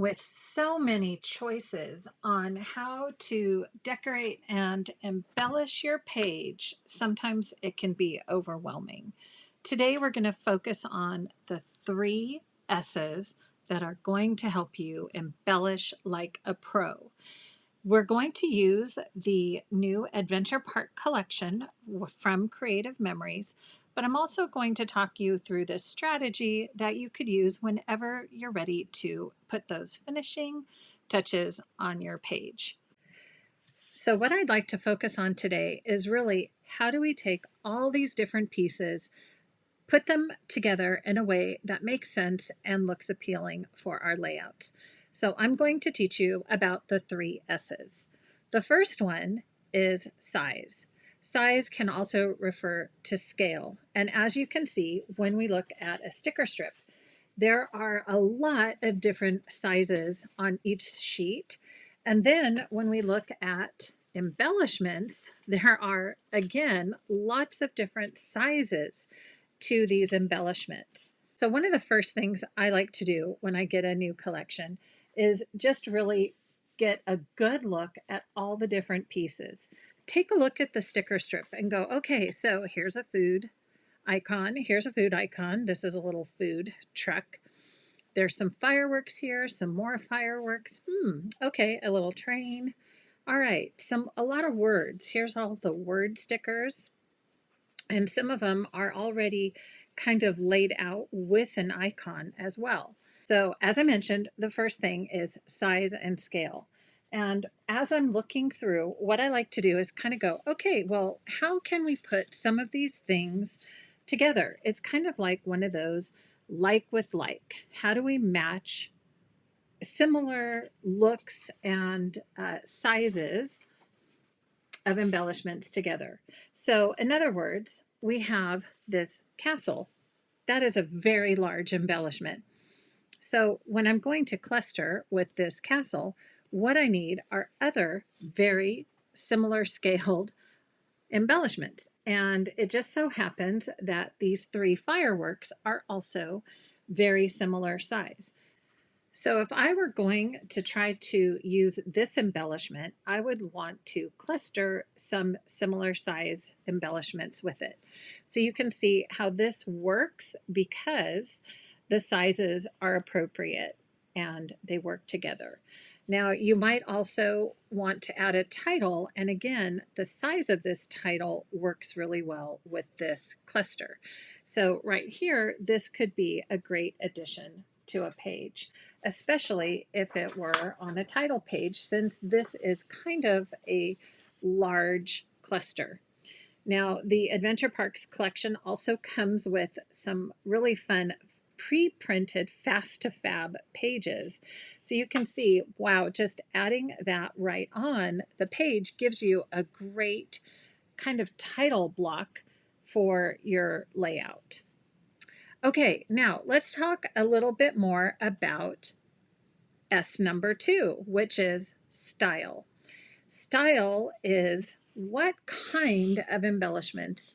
With so many choices on how to decorate and embellish your page, sometimes it can be overwhelming. Today, we're going to focus on the 3 S's that are going to help you embellish like a pro. We're going to use the new Adventure Park collection from Creative Memories, but I'm also going to talk you through this strategy that you could use whenever you're ready to put those finishing touches on your page. So what I'd like to focus on today is really how do we take all these different pieces, put them together in a way that makes sense and looks appealing for our layouts. So I'm going to teach you about the 3 S's. The first one is size. Size can also refer to scale. And as you can see, when we look at a sticker strip, there are a lot of different sizes on each sheet. And then when we look at embellishments, there are, again, lots of different sizes to these embellishments. So one of the first things I like to do when I get a new collection is just really get a good look at all the different pieces. Take a look at the sticker strip and go, okay, so here's a food icon. Here's a food icon. This is a little food truck. There's some fireworks here, some more fireworks. Okay, a little train. All right, a lot of words. Here's all the word stickers. And some of them are already kind of laid out with an icon as well. So as I mentioned, the first thing is size and scale. And as I'm looking through, what I like to do is kind of go, okay, well, how can we put some of these things together? It's kind of like one of those like with like. How do we match similar looks and sizes of embellishments together? So in other words, we have this castle. That is a very large embellishment. So when I'm going to cluster with this castle, what I need are other very similar scaled embellishments. And it just so happens that these 3 fireworks are also very similar size. So if I were going to try to use this embellishment, I would want to cluster some similar size embellishments with it. So you can see how this works because the sizes are appropriate and they work together. Now you might also want to add a title, and again, the size of this title works really well with this cluster. So right here, this could be a great addition to a page, especially if it were on a title page, since this is kind of a large cluster. Now, the Adventure Parks collection also comes with some really fun pre-printed fast to fab pages. So you can see, wow, just adding that right on the page gives you a great kind of title block for your layout. Okay, now let's talk a little bit more about S number 2, which is style. Style is what kind of embellishments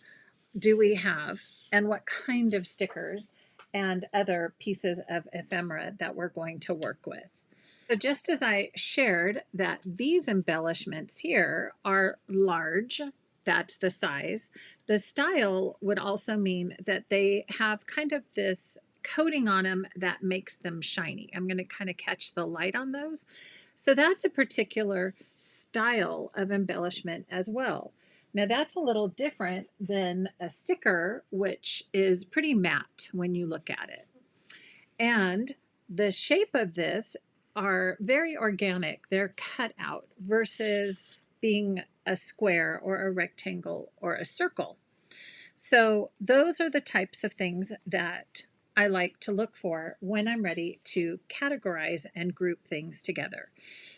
do we have and what kind of stickers and other pieces of ephemera that we're going to work with. So just as I shared that these embellishments here are large, that's the size, the style would also mean that they have kind of this coating on them that makes them shiny. I'm going to kind of catch the light on those. So that's a particular style of embellishment as well. Now that's a little different than a sticker, which is pretty matte when you look at it. And the shape of this are very organic. They're cut out versus being a square or a rectangle or a circle. So those are the types of things that I like to look for when I'm ready to categorize and group things together.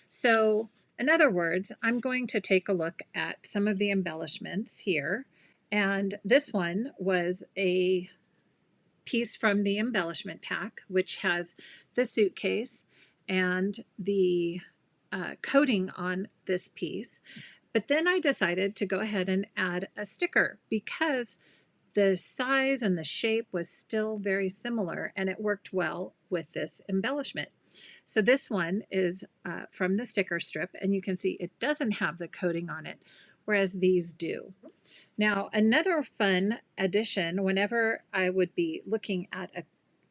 So in other words, I'm going to take a look at some of the embellishments here. And this one was a piece from the embellishment pack, which has the suitcase and the coating on this piece. But then I decided to go ahead and add a sticker because the size and the shape was still very similar and it worked well with this embellishment. So this one is from the sticker strip, and you can see it doesn't have the coating on it, whereas these do. Now, another fun addition, whenever I would be looking at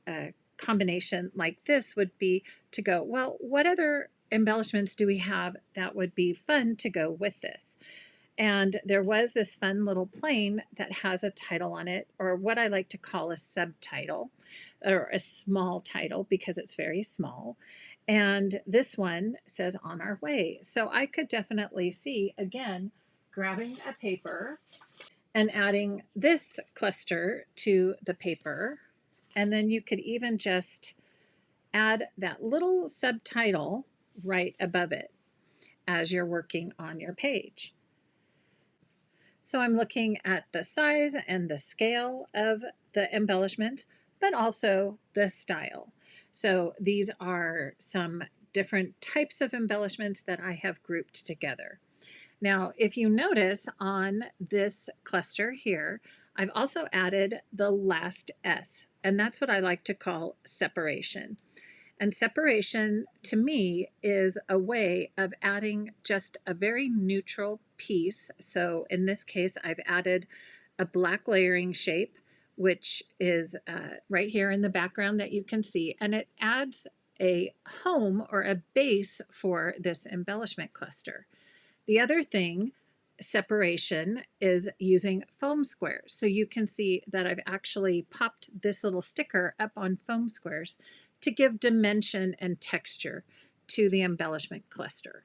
a combination like this, would be to go, well, what other embellishments do we have that would be fun to go with this? And there was this fun little plane that has a title on it, or what I like to call a subtitle, or a small title because it's very small. And this one says "On Our Way." So I could definitely see, again, grabbing a paper and adding this cluster to the paper. And then you could even just add that little subtitle right above it as you're working on your page. So I'm looking at the size and the scale of the embellishments, but also the style. So these are some different types of embellishments that I have grouped together. Now, if you notice on this cluster here, I've also added the last S, and that's what I like to call separation. And separation to me is a way of adding just a very neutral piece. So in this case, I've added a black layering shape, which is right here in the background that you can see, and it adds a home or a base for this embellishment cluster. The other thing, separation, is using foam squares. So you can see that I've actually popped this little sticker up on foam squares to give dimension and texture to the embellishment cluster.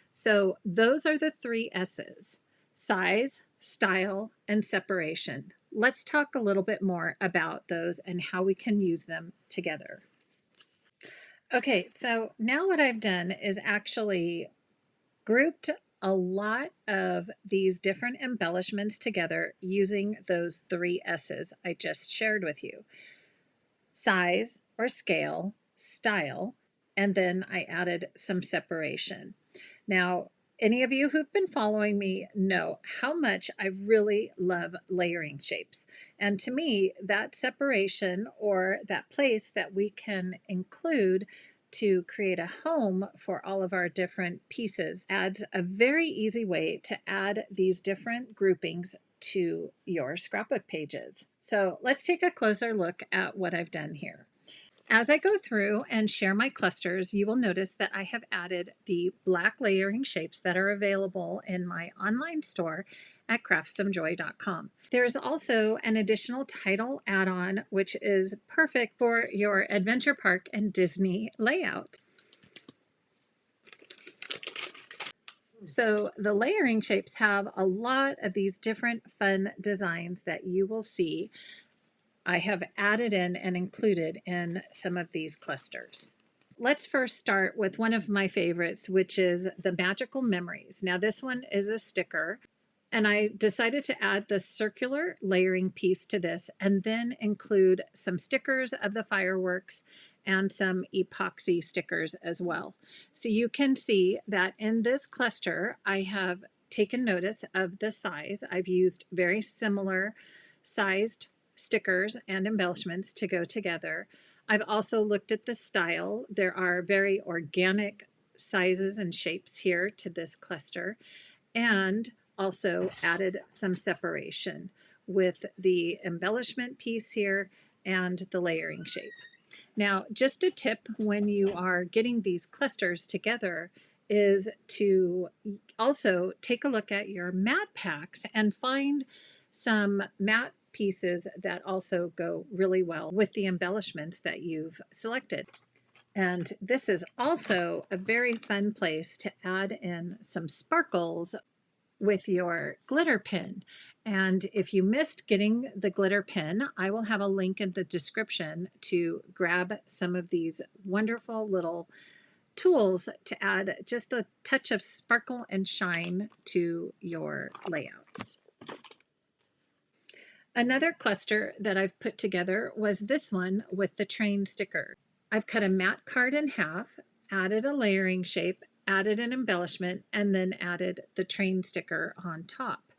So those are the three S's: size, style, and separation. Let's talk a little bit more about those and how we can use them together. Okay, so now what I've done is actually grouped a lot of these different embellishments together using those three S's I just shared with you: size or scale, style, and then I added some separation. Now, any of you who've been following me know how much I really love layering shapes. And to me, that separation, or that place that we can include to create a home for all of our different pieces, adds a very easy way to add these different groupings to your scrapbook pages. So let's take a closer look at what I've done here. As I go through and share my clusters, you will notice that I have added the black layering shapes that are available in my online store at craftssomejoy.com. There's also an additional title add-on, which is perfect for your adventure park and Disney layout. So the layering shapes have a lot of these different fun designs that you will see I have added in and included in some of these clusters. Let's first start with one of my favorites, which is the Magical Memories. Now this one is a sticker, and I decided to add the circular layering piece to this and then include some stickers of the fireworks and some epoxy stickers as well. So you can see that in this cluster, I have taken notice of the size. I've used very similar sized stickers and embellishments to go together. I've also looked at the style. There are very organic sizes and shapes here to this cluster, and also added some separation with the embellishment piece here and the layering shape. Now, just a tip when you are getting these clusters together is to also take a look at your mat packs and find some mat pieces that also go really well with the embellishments that you've selected. And this is also a very fun place to add in some sparkles with your glitter pen. And if you missed getting the glitter pen, I will have a link in the description to grab some of these wonderful little tools to add just a touch of sparkle and shine to your layouts. Another cluster that I've put together was this one with the train sticker. I've cut a mat card in half, added a layering shape, added an embellishment, and then added the train sticker on top.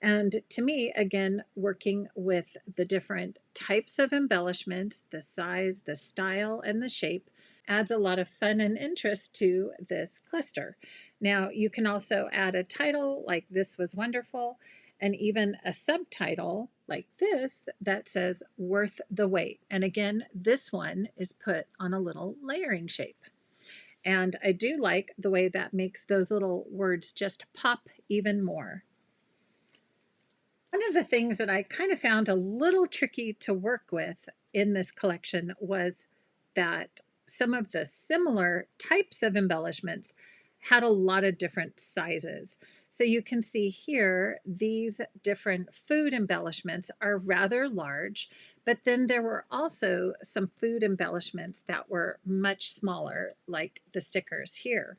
And to me, again, working with the different types of embellishments, the size, the style, and the shape, adds a lot of fun and interest to this cluster. Now, you can also add a title like "This was wonderful," and even a subtitle like this that says "Worth the wait." And again, this one is put on a little layering shape. And I do like the way that makes those little words just pop even more. One of the things that I kind of found a little tricky to work with in this collection was that some of the similar types of embellishments had a lot of different sizes. So you can see here, these different food embellishments are rather large, but then there were also some food embellishments that were much smaller, like the stickers here.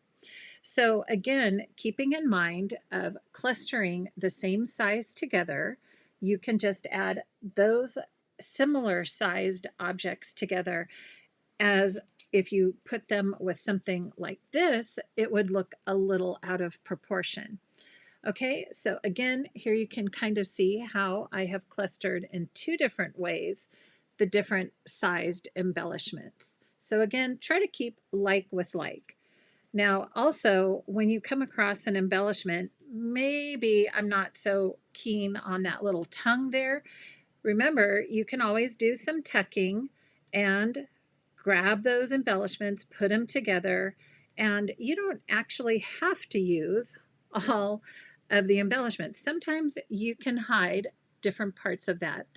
So again, keeping in mind of clustering the same size together, you can just add those similar sized objects together. As if you put them with something like this, it would look a little out of proportion. Okay, so again, here you can kind of see how I have clustered in two different ways the different sized embellishments. So again, try to keep like with like. Now, also, when you come across an embellishment, maybe I'm not so keen on that little tongue there. Remember, you can always do some tucking and grab those embellishments, put them together, and you don't actually have to use all of the embellishments. Sometimes you can hide different parts of that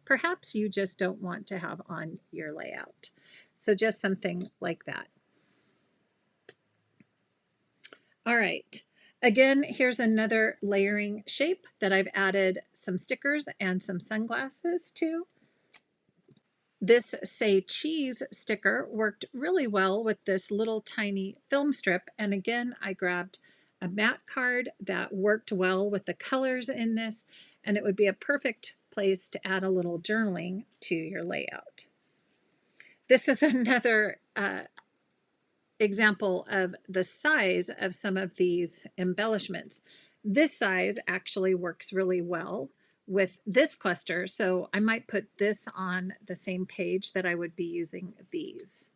perhaps you just don't want to have on your layout. So just something like that. All right. Again, here's another layering shape that I've added some stickers and some sunglasses to. This Say Cheese sticker worked really well with this little tiny film strip. And again, I grabbed a matte card that worked well with the colors in this, and it would be a perfect place to add a little journaling to your layout. This is another example of the size of some of these embellishments. This size actually works really well with this cluster, so I might put this on the same page that I would be using these.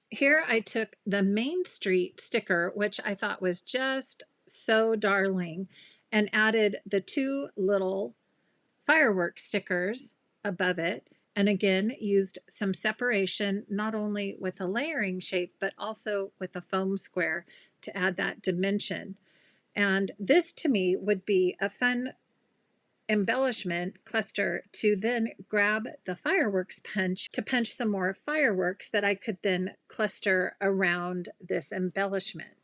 Here I took the Main Street sticker, which I thought was just so darling, and added the two little fireworks stickers above it, and again used some separation not only with a layering shape but also with a foam square to add that dimension. And this to me would be a fun embellishment cluster to then grab the fireworks punch to punch some more fireworks that I could then cluster around this embellishment.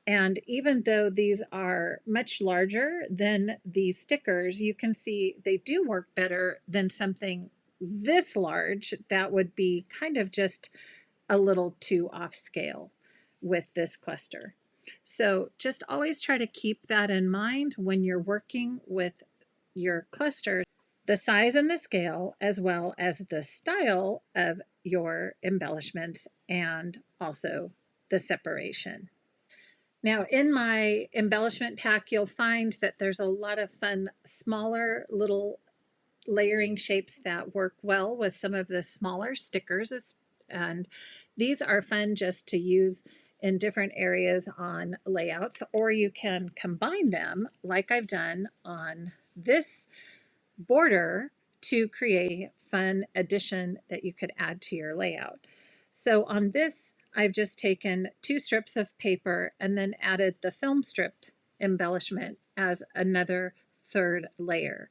And even though these are much larger than these stickers, you can see they do work better than something this large that would be kind of just a little too off scale with this cluster. So just always try to keep that in mind when you're working with your cluster, the size and the scale, as well as the style of your embellishments and also the separation. Now, in my embellishment pack, you'll find that there's a lot of fun, smaller little layering shapes that work well with some of the smaller stickers. And these are fun just to use in different areas on layouts, or you can combine them like I've done on this border to create a fun addition that you could add to your layout. So on this, I've just taken two strips of paper and then added the film strip embellishment as another third layer.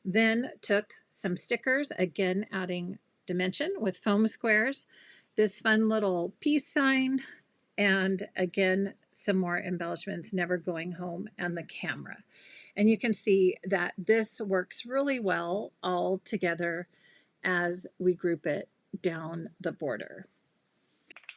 Then took some stickers, again adding dimension with foam squares, this fun little peace sign, and again some more embellishments, never going home, and the camera. And you can see that this works really well all together as we group it down the border.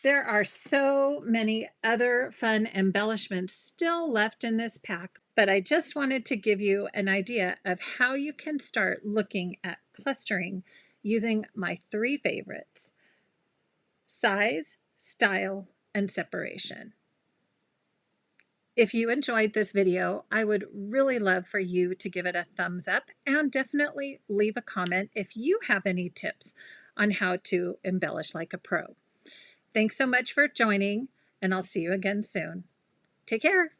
There are so many other fun embellishments still left in this pack, but I just wanted to give you an idea of how you can start looking at clustering using my three favorites: size, style, and separation. If you enjoyed this video, I would really love for you to give it a thumbs up and definitely leave a comment if you have any tips on how to embellish like a pro. Thanks so much for joining, and I'll see you again soon. Take care.